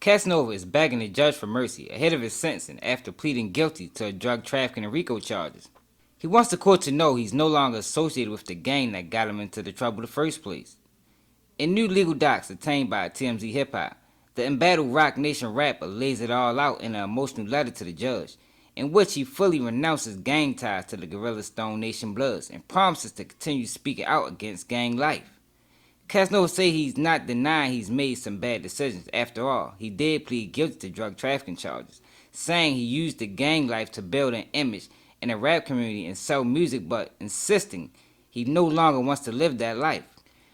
Cassanova is begging the judge for mercy ahead of his sentencing after pleading guilty to drug trafficking and RICO charges. He wants the court to know he's no longer associated with the gang that got him into the trouble in the first place. In new legal docs obtained by TMZ Hip Hop, the embattled Roc Nation rapper lays it all out in an emotional letter to the judge, in which he fully renounces gang ties to the guerrilla Stone Nation Bloods and promises to continue speaking out against gang life. Cassanova say he's not denying he's made some bad decisions. After all, he did plead guilty to drug trafficking charges, saying he used the gang life to build an image in the rap community and sell music, but insisting he no longer wants to live that life.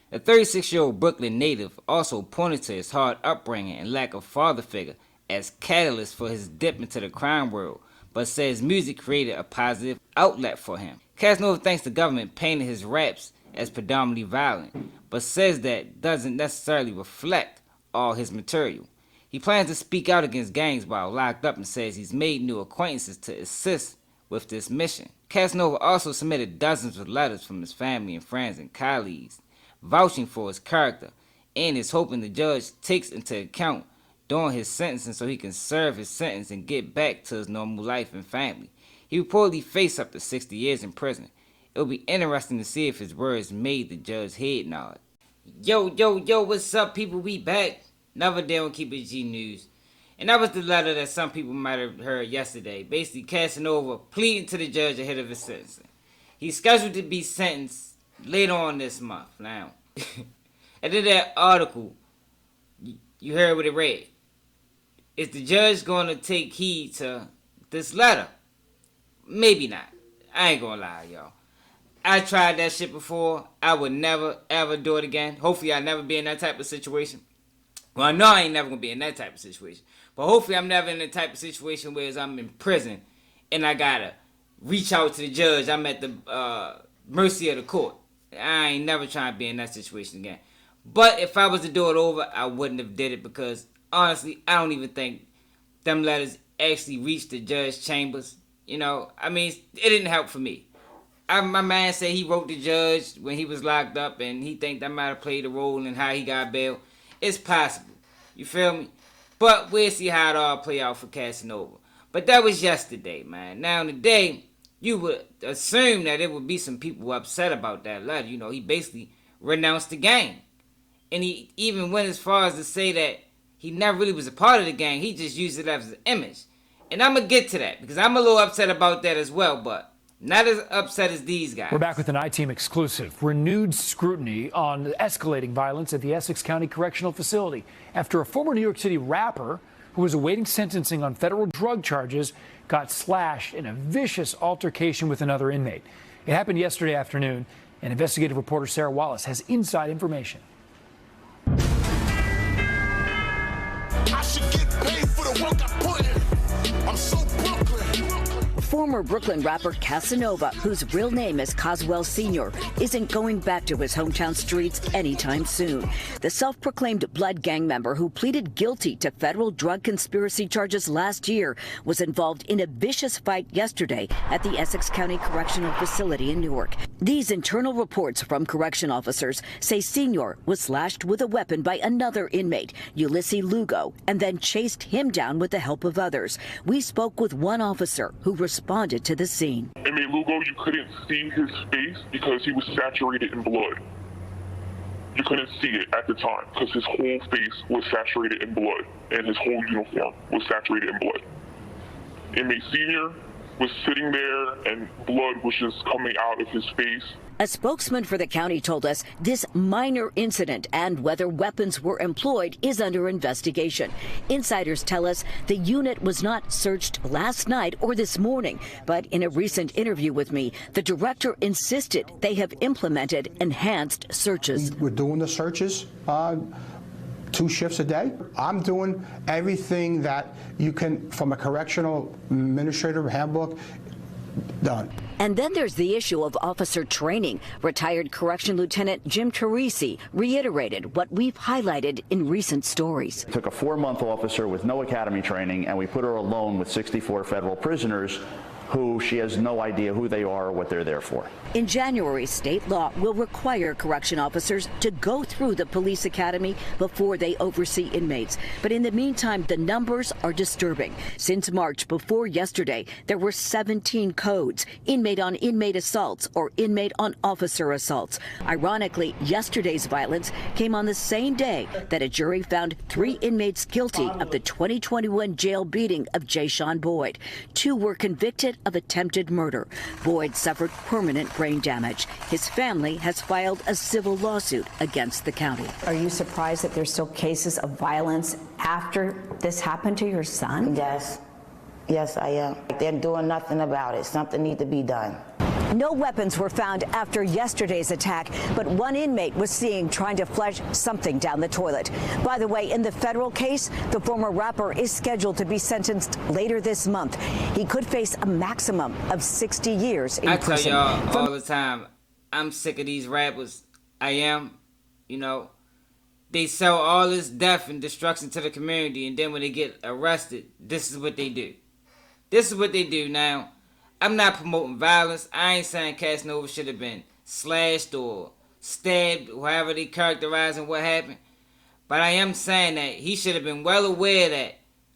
The 36-year-old Brooklyn native also pointed to his hard upbringing and lack of father figure as catalyst for his dip into the crime world, but says music created a positive outlet for him. Cassanova thinks the government painted his raps as predominantly violent, but says that doesn't necessarily reflect all his material. He plans to speak out against gangs while locked up and says he's made new acquaintances to assist with this mission. Cassanova also submitted dozens of letters from his family and friends and colleagues, vouching for his character, and is hoping the judge takes into account during his sentencing so he can serve his sentence and get back to his normal life and family. He reportedly faced up to 60 years in prison. It'll be interesting to see if his words made the judge's head nod. Yo, what's up, people? We back. Another day on Keep It G News. And that was the letter that some people might have heard yesterday. Basically, Cassanova pleading to the judge ahead of his sentencing. He's scheduled to be sentenced later on this month. Now, and in that article, you heard what it read. Is the judge going to take heed to this letter? Maybe not. I ain't gonna lie, y'all. I tried that shit before. I would never, ever do it again. Hopefully I'll never be in that type of situation. Well, I know I ain't never gonna be in that type of situation. But hopefully I'm never in the type of situation where I'm in prison and I gotta reach out to the judge. I'm at the mercy of the court. I ain't never trying to be in that situation again. But if I was to do it over, I wouldn't have did it because, honestly, I don't even think them letters actually reached the judge's chambers. You know, I mean, it didn't help for me. My man said he wrote the judge when he was locked up and he think that might have played a role in how he got bail. It's possible. You feel me? But we'll see how it all play out for Cassanova. But that was yesterday, man. Now today, you would assume that it would be some people upset about that letter. You know, he basically renounced the gang. And he even went as far as to say that he never really was a part of the gang. He just used it as an image. And I'm going to get to that because I'm a little upset about that as well, but not as upset as these guys. We're back with an I-Team exclusive. Renewed scrutiny on escalating violence at the Essex County Correctional Facility after a former New York City rapper who was awaiting sentencing on federal drug charges got slashed in a vicious altercation with another inmate. It happened yesterday afternoon, and investigative reporter Sarah Wallace has inside information. I should get paid for the work I put in. I'm so Brooklyn. Former Brooklyn rapper Cassanova, whose real name is Coswell Sr., isn't going back to his hometown streets anytime soon. The self-proclaimed blood gang member who pleaded guilty to federal drug conspiracy charges last year was involved in a vicious fight yesterday at the Essex County Correctional Facility in Newark. These internal reports from correction officers say Sr. was slashed with a weapon by another inmate, Ulysses Lugo, and then chased him down with the help of others. We spoke with one officer who responded to the scene. Inmate Lugo, you couldn't see his face because he was saturated in blood. You couldn't see it at the time because his whole face was saturated in blood and his whole uniform was saturated in blood. Inmate Senior was sitting there and blood was just coming out of his face. A spokesman for the county told us this minor incident and whether weapons were employed is under investigation. Insiders tell us the unit was not searched last night or this morning, but in a recent interview with me, the director insisted they have implemented enhanced searches. We're doing the searches 2 shifts a day. I'm doing everything that you can from a correctional administrator handbook done. And then there's the issue of officer training. Retired Correction Lieutenant Jim Teresi reiterated what we've highlighted in recent stories. We took a 4-month officer with no academy training and we put her alone with 64 federal prisoners who she has no idea who they are or what they're there for. In January, state law will require correction officers to go through the police academy before they oversee inmates. But in the meantime, the numbers are disturbing. Since March, before yesterday, there were 17 codes, inmate-on-inmate assaults or inmate-on-officer assaults. Ironically, yesterday's violence came on the same day that a jury found 3 inmates guilty of the 2021 jail beating of Jayshawn Boyd. 2 were convicted of attempted murder. Boyd suffered permanent brain damage. His family has filed a civil lawsuit against the county. Are you surprised that there's still cases of violence after this happened to your son? Yes. Yes, I am. They're doing nothing about it. Something needs to be done. No weapons were found after yesterday's attack, but one inmate was seen trying to flush something down the toilet. By the way, in the federal case, the former rapper is scheduled to be sentenced later this month. He could face a maximum of 60 years in prison. I tell y'all all the time, I'm sick of these rappers. I am. You know, they sell all this death and destruction to the community, and then when they get arrested, this is what they do. This is what they do now. I'm not promoting violence. I ain't saying Cassanova should have been slashed or stabbed, however they characterizing what happened. But I am saying that he should have been well aware that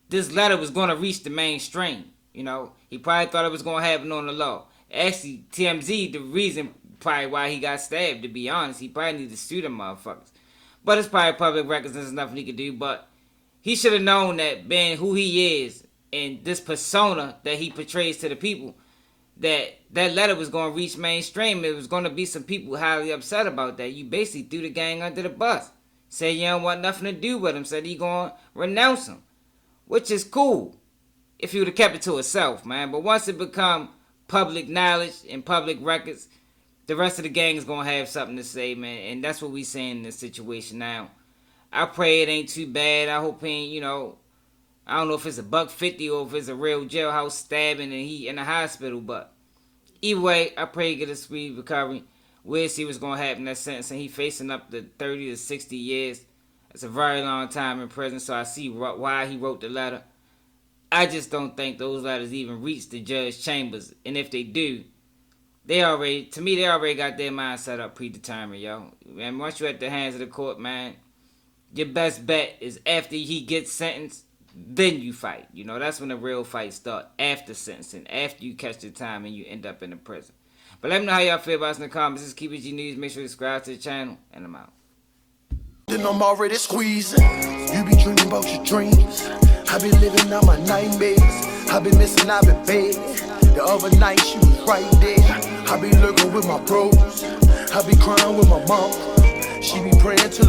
this letter was going to reach the mainstream. You know, he probably thought it was going to happen on the law. Actually, TMZ, the reason probably why he got stabbed, to be honest, he probably needed to sue them motherfuckers. But it's probably public records and there's nothing he could do. But he should have known that being who he is and this persona that he portrays to the people, that letter was going to reach mainstream. It was going to be some people highly upset about that. You basically threw the gang under the bus. Said you don't want nothing to do with him. Said he going to renounce him. Which is cool if he would have kept it to himself, man. But once it become public knowledge and public records, the rest of the gang is going to have something to say, man. And that's what we saying in this situation now. I pray it ain't too bad. I hope he ain't, you know, I don't know if it's $150 or if it's a real jailhouse stabbing and he in the hospital, but either way, I pray he get a speedy recovery. We'll see what's going to happen in that sentence. And he facing up to 30 to 60 years. That's a very long time in prison, so I see why he wrote the letter. I just don't think those letters even reach the judge chambers. And if they do, they already got their mind set up predetermined, yo. And once you're at the hands of the court, man, your best bet is after he gets sentenced, then you fight. You know, that's when the real fight starts, after sentencing, after you catch the time and you end up in the prison. But let me know how y'all feel about us in the comments. This is Keep It G News. Make sure you subscribe to the channel, and I'm out. Then I'm already squeezing. You be dreaming about your dreams. I be living out my nightmares. I be missing out in bed. The other night she was right there. I be lurking with my bros. I be crying with my mom. She be praying to